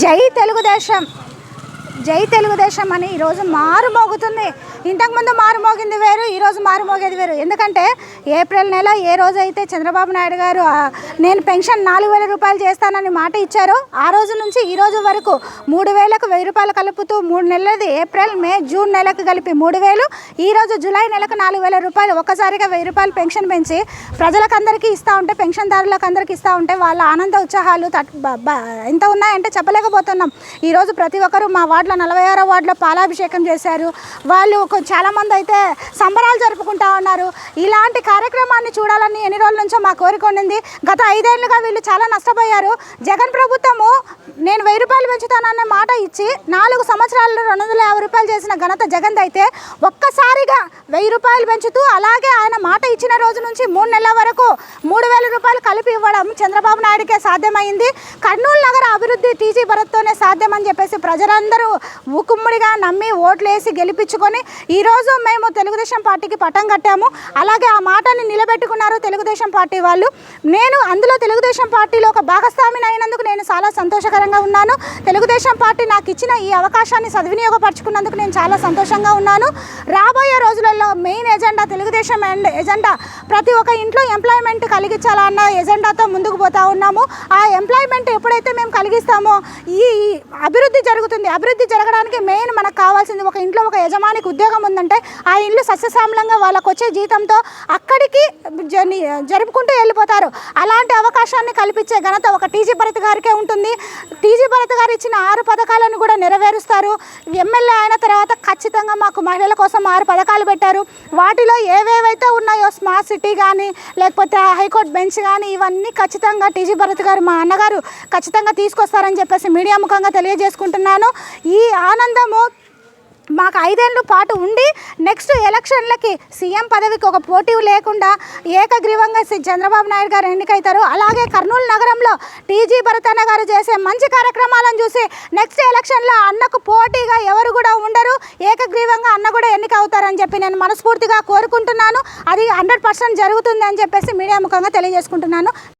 జై తెలుగుదేశం జై తెలుగుదేశం అని ఈరోజు మారుమోగుతుంది. ఇంతకుముందు మారుమోగింది వేరు, ఈరోజు మారుమోగేది వేరు. ఎందుకంటే ఏప్రిల్ నెల ఏ రోజైతే చంద్రబాబు నాయుడు గారు నేను పెన్షన్ 4,000 రూపాయలు చేస్తానని మాట ఇచ్చారో ఆ రోజు నుంచి ఈ రోజు వరకు 3,000కు 1,000 రూపాయలు కలుపుతూ 3 నెలలది ఏప్రిల్ మే జూన్ నెలకు కలిపి 3,000, ఈరోజు జూలై నెలకు 4,000 రూపాయలు ఒక్కసారిగా 1,000 రూపాయలు పెన్షన్ పెంచి ప్రజలకందరికీ ఇస్తూ ఉంటే, పెన్షన్దారులకు అందరికీ ఇస్తూ ఉంటే వాళ్ళ ఆనంద ఉత్సాహాలు ఎంత ఉన్నాయంటే చెప్పలేకపోతున్నాం. ఈరోజు ప్రతి ఒక్కరూ మా వార్డులో 46వ వార్డులో పాలాభిషేకం చేశారు. వాళ్ళు చాలామంది అయితే సంబరాలు జరుపుకుంటా ఉన్నారు. ఇలాంటి కార్యక్రమాన్ని చూడాలని ఎన్ని రోజుల నుంచో మా కోరిక ఉండింది. గత 5 ఏళ్ళుగా వీళ్ళు చాలా నష్టపోయారు. జగన్ ప్రభుత్వము నేను 1,000 రూపాయలు పెంచుతానన్న మాట ఇచ్చి 4 సంవత్సరాల్లో 250 రూపాయలు చేసిన ఘనత జగన్ అయితే ఒక్కసారిగా 1,000 రూపాయలు పెంచుతూ అలాగే ఆయన మాట ఇచ్చిన రోజు నుంచి 3 నెలల వరకు 3,000 రూపాయలు కలిపి ఇవ్వడం చంద్రబాబు నాయుడుకే సాధ్యమైంది. కర్నూలు నగర అభివృద్ధి టీజీ భరత్తోనే సాధ్యమని చెప్పేసి ప్రజలందరూ ఊకుమ్మడిగా నమ్మి ఓట్లేసి గెలిపించుకొని ఈరోజు మేము తెలుగుదేశం పార్టీకి పట్టం కట్టాము. అలాగే ఆ మాటని నిలబెట్టుకున్నారు తెలుగుదేశం పార్టీ వాళ్ళు. నేను అందులో తెలుగుదేశం పార్టీలో ఒక భాగస్వామిని అయినందుకు నేను చాలా సంతోషకరంగా ఉన్నాను. తెలుగుదేశం పార్టీ నాకు ఇచ్చిన ఈ అవకాశాన్ని సద్వినియోగపరచుకున్నందుకు నేను చాలా సంతోషంగా ఉన్నాను. రాబోయే రోజులలో మెయిన్ ఎజెండా తెలుగుదేశం ఎజెండా ప్రతి ఒక్క ఇంట్లో ఎంప్లాయ్మెంట్ కలిగించాలన్న ఎజెండాతో ముందుకు పోతా ఉన్నాము. ఆ ఎంప్లాయ్మెంట్ ఎప్పుడైతే మేము కలిగిస్తామో ఈ అభివృద్ధి జరుగుతుంది. అభివృద్ధి జరగడానికి మెయిన్ మనకు కావాల్సింది, ఒక ఇంట్లో ఒక యజమానికి ఉద్యోగం ఉందంటే ఆ ఇల్లు సస్యశ్యామలంగా వాళ్ళకు వచ్చే జీతంతో అక్కడికి జరుపుకుంటూ వెళ్ళిపోతారు. అలాంటి అవకాశాన్ని కల్పించే ఘనత ఒక టీజీ భరత్ గారికే ఉంటుంది. టీజీ భరత్ గారు ఇచ్చిన 6 పథకాలను కూడా నెరవేరుస్తారు. ఎమ్మెల్యే అయిన తర్వాత ఖచ్చితంగా మాకు మహిళల కోసం 6 పథకాలు పెట్టారు. వాటిలో ఏవేవైతే ఉన్నాయో స్మార్ట్ సిటీ కానీ లేకపోతే హైకోర్టు బెంచ్ కానీ ఇవన్నీ ఖచ్చితంగా టీజీ భరత్ గారు మా అన్నగారు ఖచ్చితంగా తీసుకొస్తారని చెప్పేసి మీడియా ముఖంగా తెలియజేసుకుంటున్నాను. ఈ ఆనందము మాకు 5 ఏళ్ళ పాటు ఉండి నెక్స్ట్ ఎలక్షన్లకి సీఎం పదవికి ఒక పోటీ లేకుండా ఏకగ్రీవంగా చంద్రబాబు నాయుడు గారు ఎన్నికవుతారు. అలాగే కర్నూలు నగరంలో టీజీ భరత్ అన్న గారు చేసే మంచి కార్యక్రమాలను చూసి నెక్స్ట్ ఎలక్షన్లో అన్నకు పోటీగా ఎవరు కూడా ఉండరు, ఏకగ్రీవంగా అన్న కూడా ఎన్నిక అవుతారని చెప్పి నేను మనస్ఫూర్తిగా కోరుకుంటున్నాను. అది 100% జరుగుతుంది అని చెప్పేసి మీడియా ముఖంగా తెలియజేసుకుంటున్నాను.